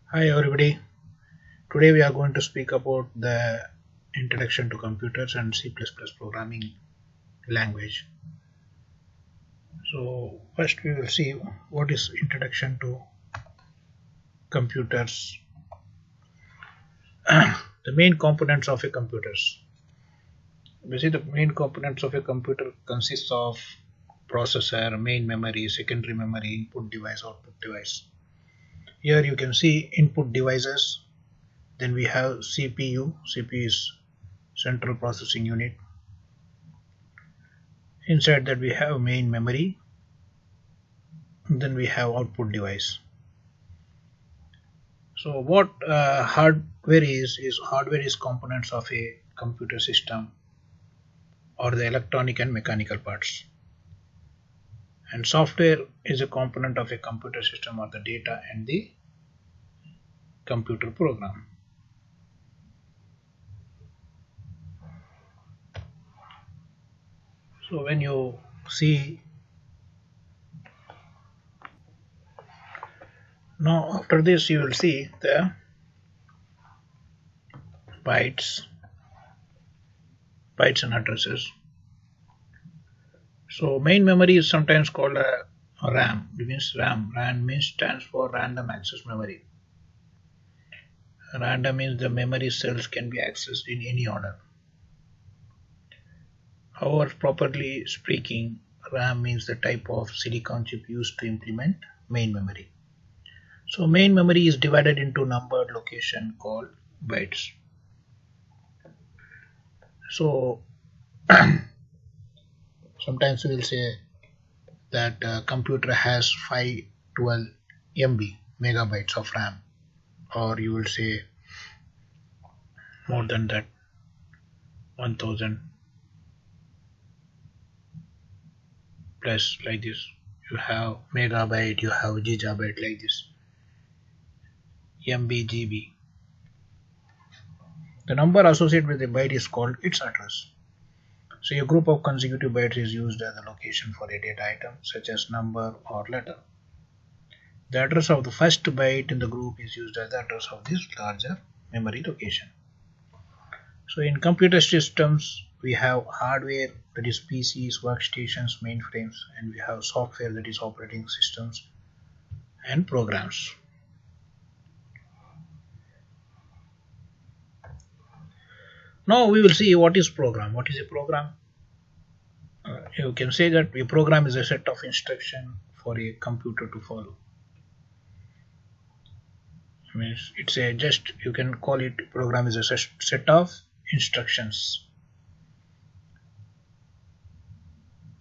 Hi everybody. Today we are going to speak about the introduction to computers and C++ programming language. So first we will see what is introduction to computers. The main components of a computers. Basically the main components of a computer consists of processor, main memory, secondary memory, input device, output device. Here you can see input devices. Then we have CPU. CPU is central processing unit. Inside that we have main memory, then we have output device. So what hardware is hardware is components of a computer system or the electronic and mechanical parts, and software is a component of a computer system or the data and the computer program. So when you see now, after this you will see the bytes and addresses. So main memory is sometimes called a RAM. It means RAM. RAM means stands for random access memory. Random means the memory cells can be accessed in any order. However, properly speaking, RAM means the type of silicon chip used to implement main memory. So main memory is divided into numbered location called bytes. So sometimes we will say that a computer has 512 MB megabytes of RAM, or you will say more than that, 1000 plus, like this. You have megabyte, you have gigabyte, like this. MB, GB. The number associated with a byte is called its address. So a group of consecutive bytes is used as a location for a data item such as number or letter. The address of the first byte in the group is used as the address of this larger memory location. So in computer systems we have hardware, that is PCs, workstations, mainframes, and we have software, that is operating systems and programs. Now we will see what is program. What is a program? You can say that a program is a set of instructions for a computer to follow. Means it's a just, you can call it program is a set of instructions.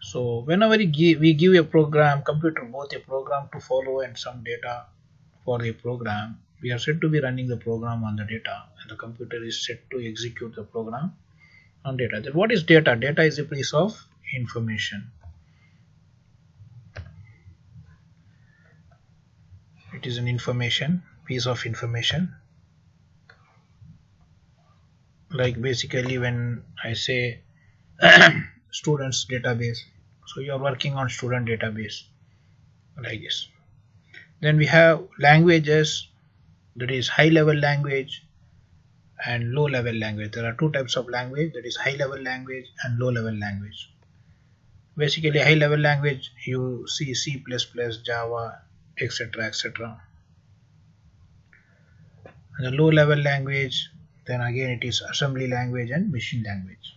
So whenever we give a program computer both a program to follow and some data for a program, we are said to be running the program on the data, and the computer is set to execute the program on data. Then what is data? Data is a piece of information. It is an piece of information. Like basically when I say students database, so you are working on student database, like this. Then we have languages, that is high level language and low level language. There are two types of language, that is high level language and low level language. Basically high level language you see C++, Java, etc, etc. And the low level language, then again it is assembly language and machine language.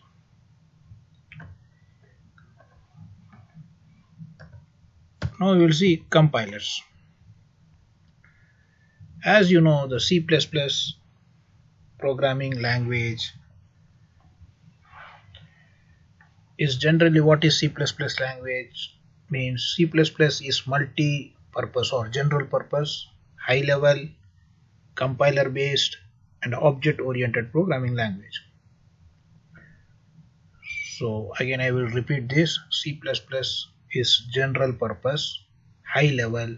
Now we will see compilers. As you know, the C++ programming language is generally, what is C++ language means? C++ is multi-purpose or general purpose, high level, compiler based and object oriented programming language. So again I will repeat this: C++ is general purpose, high level,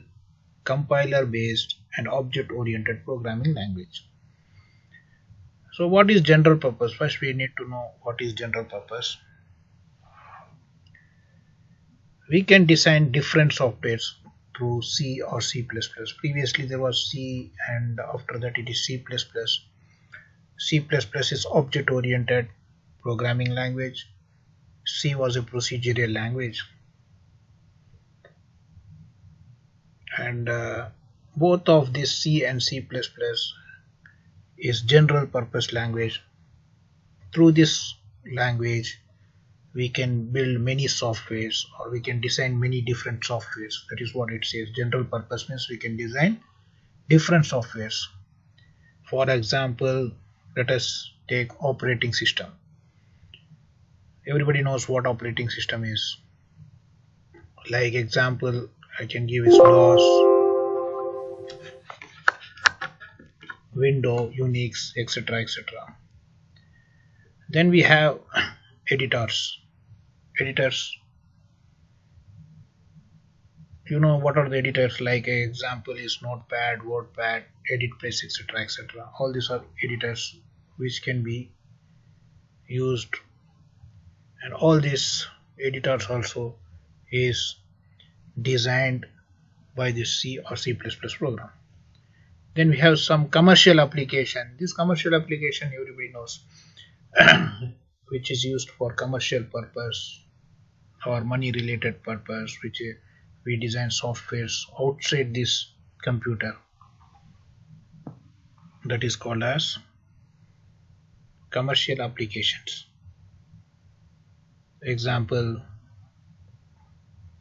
compiler based and object oriented programming language. So what is general purpose? First we need to know what is general purpose. We can design different softwares through C or C++. Previously there was C, and after that it is C++. C++ is object oriented programming language. C was a procedural language, and both of this C and C++ is general purpose language. Through this language we can build many softwares, or we can design many different softwares. That is what it says. General purpose means we can design different softwares. For example, let us take operating system. Everybody knows what operating system is. Like example I can give is DOS, Windows, Unix, etc., etc. Then we have editors. You know what are the editors? Like an example is Notepad, WordPad, EditPress, etc., etc. All these are editors which can be used, and all these editors also is designed by this C or C++ program. Then we have some commercial application. This commercial application everybody knows, which is used for commercial purpose or money related purpose, which we design softwares outside this computer. That is called as commercial applications. Example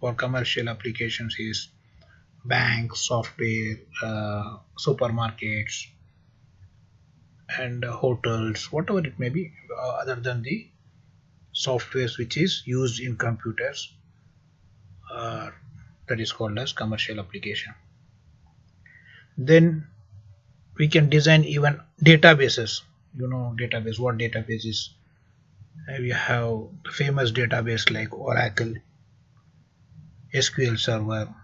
for commercial applications is banks, software, supermarkets, and hotels, whatever it may be, other than the softwares which is used in computers, that is called as commercial application. Then we can design even databases. You know database, what database is? We have famous database like Oracle, SQL Server.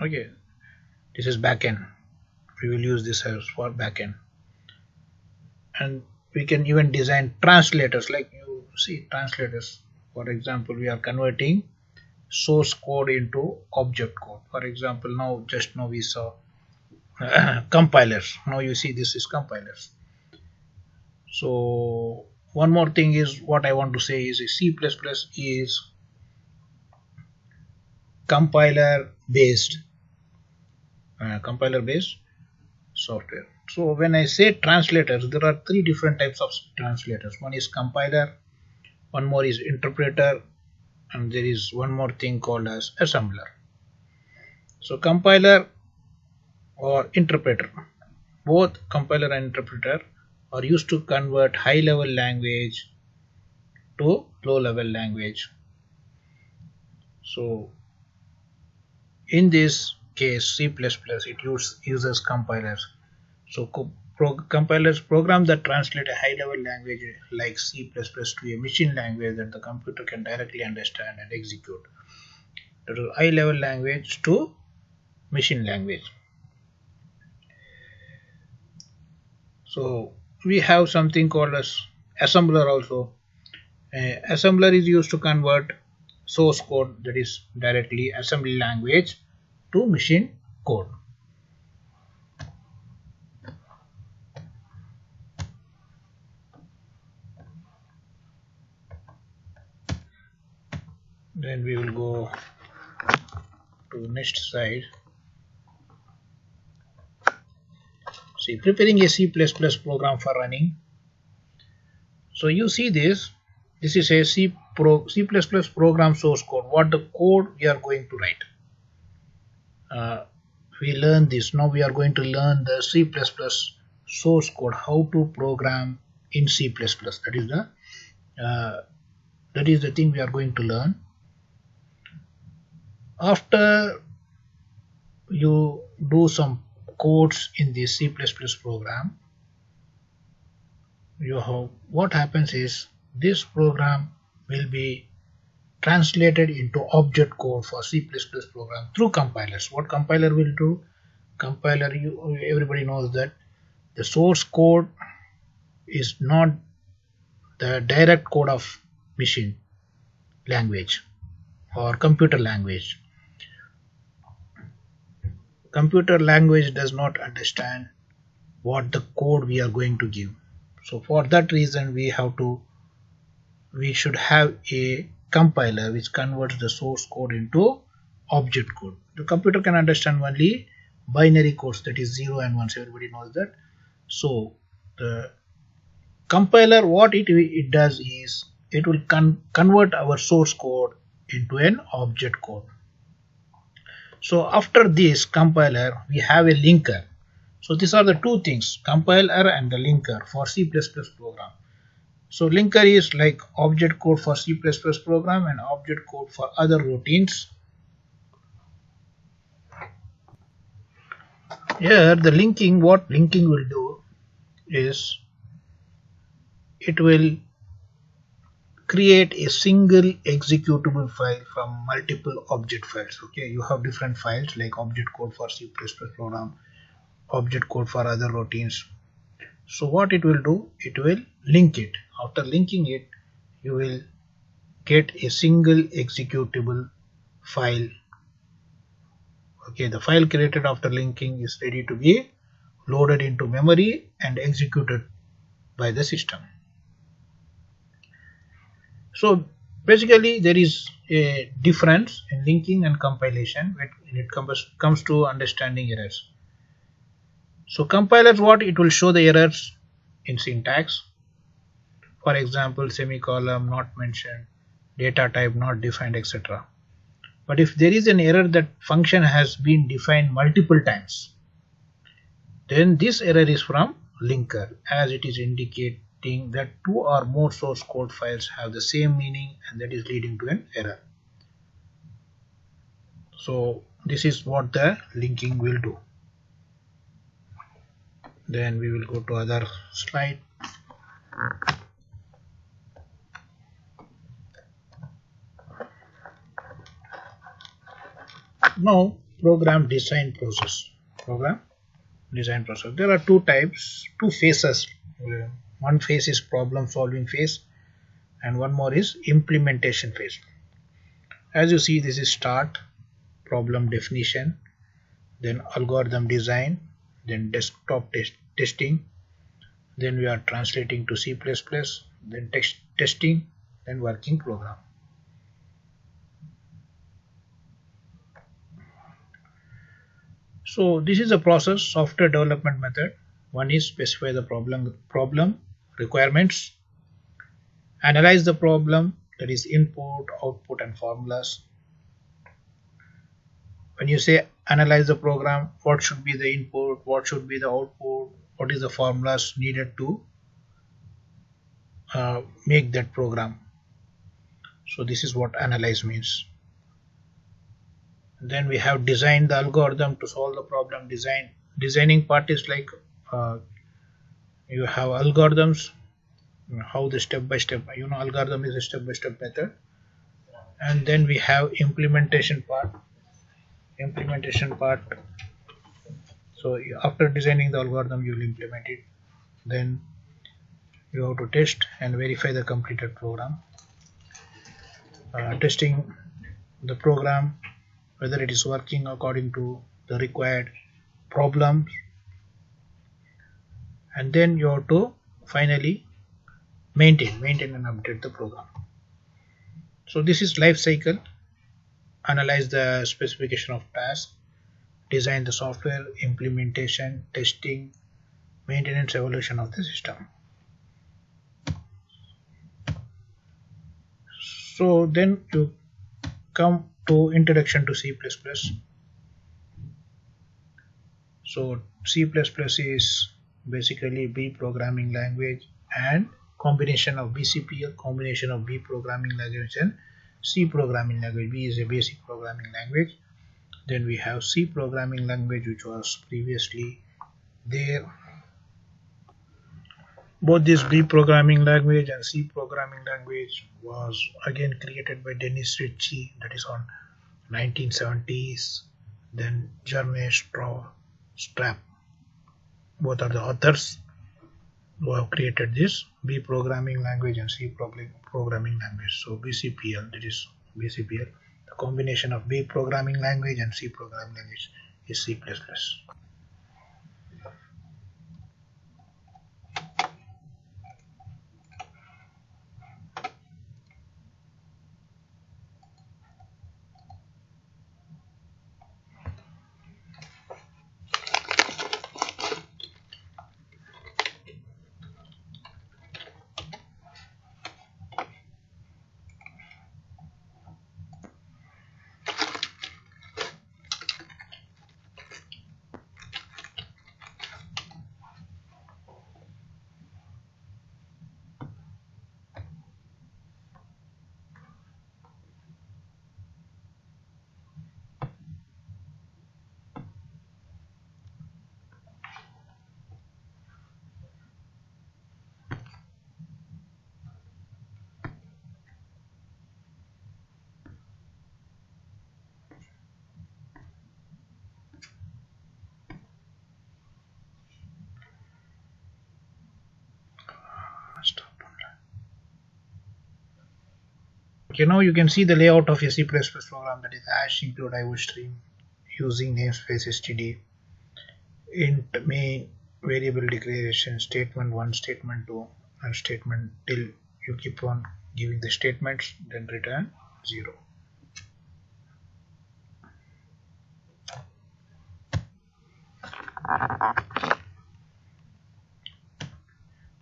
Okay, this is backend. We will use this as for backend. And we can even design translators, like you see translators. For example, we are converting source code into object code. For example, just now we saw compilers. Now you see this is compilers. So one more thing is what I want to say is C++ is compiler based software. So when I say translators, there are three different types of translators. One is compiler, one more is interpreter, and there is one more thing called as assembler. So compiler or interpreter, both compiler and interpreter are used to convert high level language to low level language. So in this case C++ it uses compilers. So compilers program that translate a high level language like C++ to a machine language that the computer can directly understand and execute. That is high level language to machine language. So we have something called as assembler also. Assembler is used to convert source code, that is directly assembly language, to machine code. Then we will go to the next slide. See, preparing a C++ program for running. So you see this is a C++ program source code, what the code we are going to write. We learn this. Now we are going to learn the C++ source code, how to program in C++. That is the thing we are going to learn. After you do some codes in the C++ program, what happens is this program will be translated into object code for C++ program through compilers. What compiler will do? Compiler, everybody knows that the source code is not the direct code of machine language or computer language. computer language does not understand what the code we are going to give. So for that reason we should have a compiler which converts the source code into object code. The computer can understand only binary codes, that is 0 and 1. Everybody knows that. So the compiler, what it does is it will convert our source code into an object code. So after this compiler we have a linker. So these are the two things, compiler and the linker for C++ program. So linker is like object code for C++ program and object code for other routines. Here the linking, what linking will do is it will create a single executable file from multiple object files. Okay, you have different files like object code for C++ program, object code for other routines. So what it will do, it will link it. After linking it, you will get a single executable file. Okay, the file created after linking is ready to be loaded into memory and executed by the system. So basically there is a difference in linking and compilation when it comes to understanding errors. So compilers, what it will show the errors in syntax. For example, semicolon not mentioned, data type not defined, etc. But if there is an error that function has been defined multiple times, then this error is from linker, as it is indicating that two or more source code files have the same meaning, and that is leading to an error. So this is what the linking will do. Then we will go to other slide. Now program design process. There are two types, two phases. One phase is problem solving phase and one more is implementation phase. As you see, this is start, problem definition, then algorithm design, then desktop testing, then we are translating to C++, then testing, then working program. So this is a process, software development method. One is specify the problem requirements, analyze the problem, that is input, output and formulas. When you say analyze the program, what should be the input, what should be the output, what is the formulas needed to make that program. So this is what analyze means. Then we have designed the algorithm to solve the problem. Designing part is like you have algorithms, how the step by step, algorithm is a step by step method. And then we have implementation part. So after designing the algorithm, you will implement it. Then you have to test and verify the completed program. Testing the program, whether it is working according to the required problems, and then you have to finally maintain and update the program. So this is life cycle. Analyze the specification of task, design the software, implementation, testing, maintenance, evolution of the system. So then you come to introduction to C++. So C++ is basically B programming language and combination of BCPL, combination of B programming language and C programming language. B is a basic programming language. Then we have C programming language, which was previously there. Both this B programming language and C programming language was again created by Dennis Ritchie, that is on 1970s. Then Jeremy Strapp, both are the authors who have created this B programming language and C programming language. So BCPL, that is BCPL, the combination of B programming language and C programming language. is C++. Okay, now you can see the layout of a C++ program, that is hash include IOStream using namespace std, int main, variable declaration, statement 1, statement 2, and statement till you keep on giving the statements, then return 0.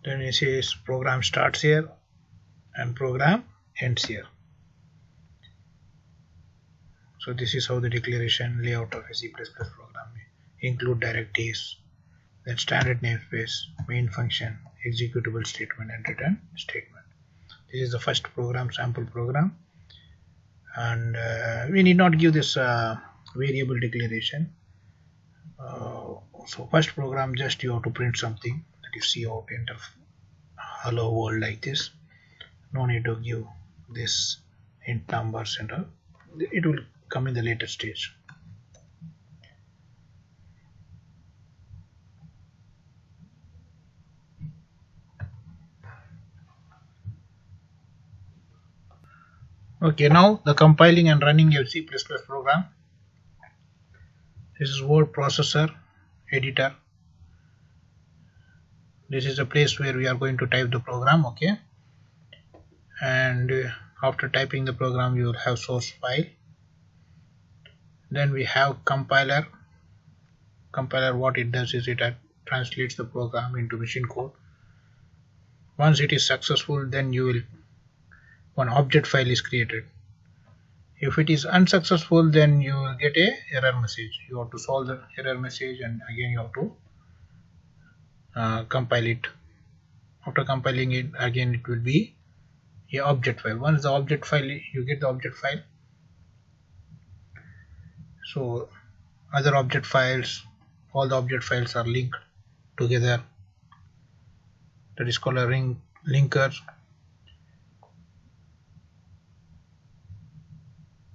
Then it says program starts here and program ends here. So this is how the declaration layout of a C++ program include directives, then standard namespace, main function, executable statement, and return statement. This is the first program, sample program, and we need not give this variable declaration. So first program, just you have to print something, that is cout, enter hello world, like this. No need to give this int numbers and all. It will come in the later stage. Okay, now the compiling and running a C++ program. This is word processor editor. This is a place where we are going to type the program. Okay, and after typing the program, you will have source file. Then we have compiler. Compiler, what it does is it translates the program into machine code. Once it is successful, then one object file is created. If it is unsuccessful, then you will get a error message. You have to solve the error message, and again you have to compile it. After compiling it, again it will be a object file. Once the object file, you get the object file. So other object files, all the object files are linked together. That is called a linker.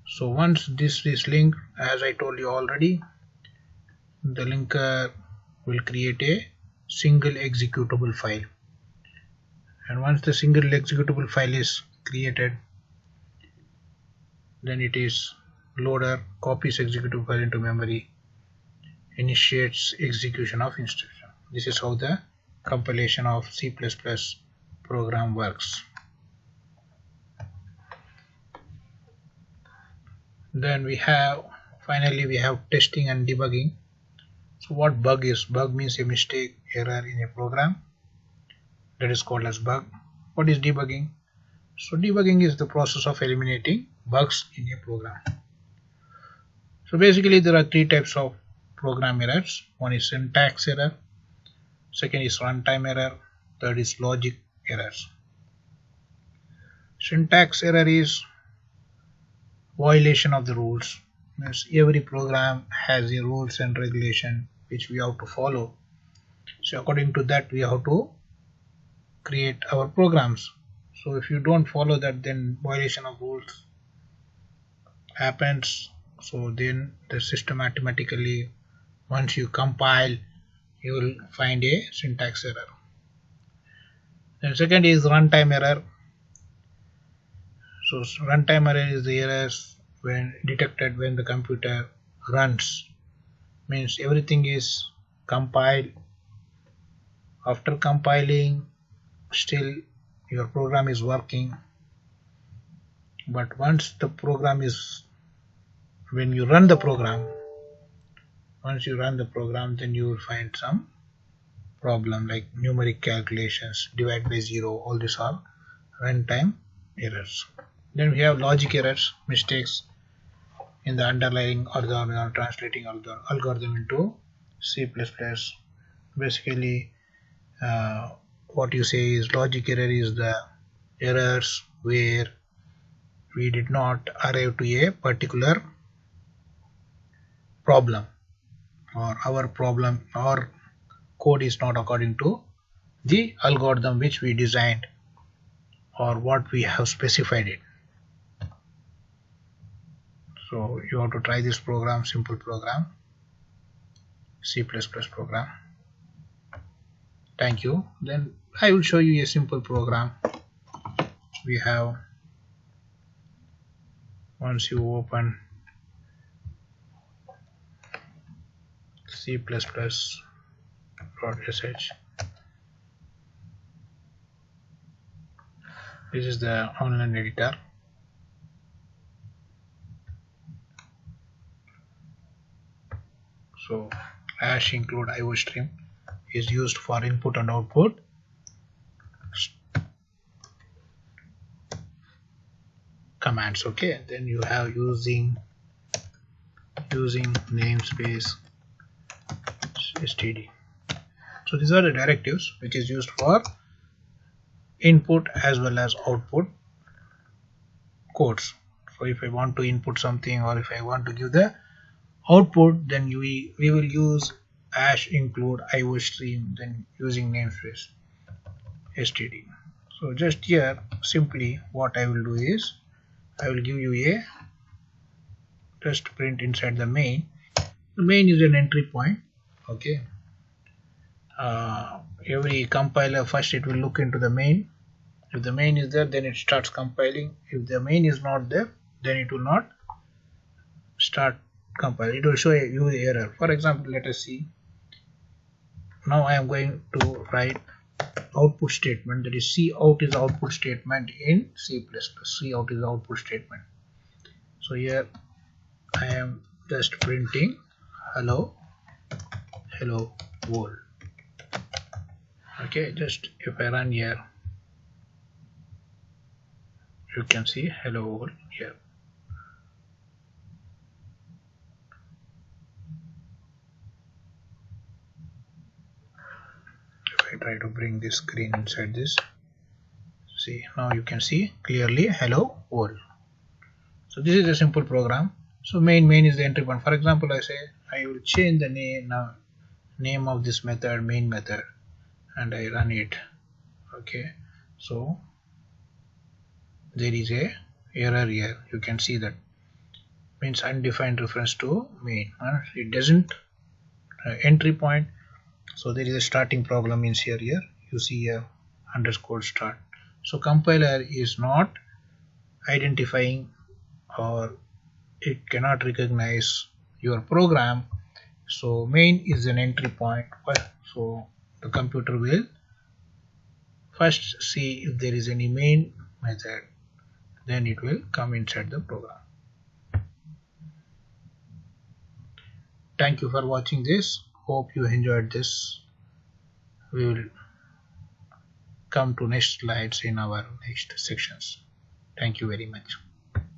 So once this is linked, as I told you already, the linker will create a single executable file. And once the single executable file is created, then it is loader, copies executable file into memory, initiates execution of instruction. This is how the compilation of C++ program works. Then finally we have testing and debugging. So what bug is? Bug means a mistake, error in a program. That is called as bug. What is debugging? So debugging is the process of eliminating bugs in a program. So basically there are three types of program errors. One is syntax error, second is runtime error, third is logic errors. Syntax error is violation of the rules. Means every program has the rules and regulation which we have to follow. So according to that we have to create our programs. So if you don't follow that, then violation of rules happens. So then the system automatically, once you compile, you will find a syntax error. Then second is runtime error. So runtime error is the errors when detected when the computer runs means everything is compiled. After compiling, still your program is working, but once the program is, when you run the program, once you run the program, then you will find some problem like numeric calculations, divide by zero, all these are runtime errors. Then we have logic errors, mistakes in the underlying algorithm or translating algorithm into C++. Basically, what you say is logic error is the errors where we did not arrive to a particular problem, or our problem or code is not according to the algorithm which we designed or what we have specified it. So you have to try this program, simple program, C++ program. Thank you. Then I will show you a simple program. We have, once you open C++.sh, this is the online editor. So hash include IOStream is used for input and output. Commands. Okay, then you have using namespace std. So these are the directives which is used for input as well as output codes. So if I want to input something or if I want to give the output, then we will use hash include IOStream, then using namespace std. So just here simply what I will do is I will give you a just print inside the main. The main is an entry point. Okay, every compiler first it will look into the main. If the main is there, then it starts compiling. If the main is not there, then it will not start compiling. It will show you the error. For example, let us see. Now I am going to write output statement, that is cout is output statement in C++. Cout is output statement. So here I am just printing hello world. Okay, just if I run here, you can see hello world here. If I try to bring this screen inside this, see, now you can see clearly hello world. So this is a simple program. So main is the entry point. For example, I say I will change the name of this method, main method, and I run it. Okay, so there is a error here. You can see that means undefined reference to main. It doesn't entry point. So there is a starting problem means here. You see a underscore start. So compiler is not identifying or it cannot recognize your program. So main is an entry point. So the computer will first see if there is any main method, then it will come inside the program. Thank you for watching this. Hope you enjoyed this. We will come to next slides in our next sections. Thank you very much.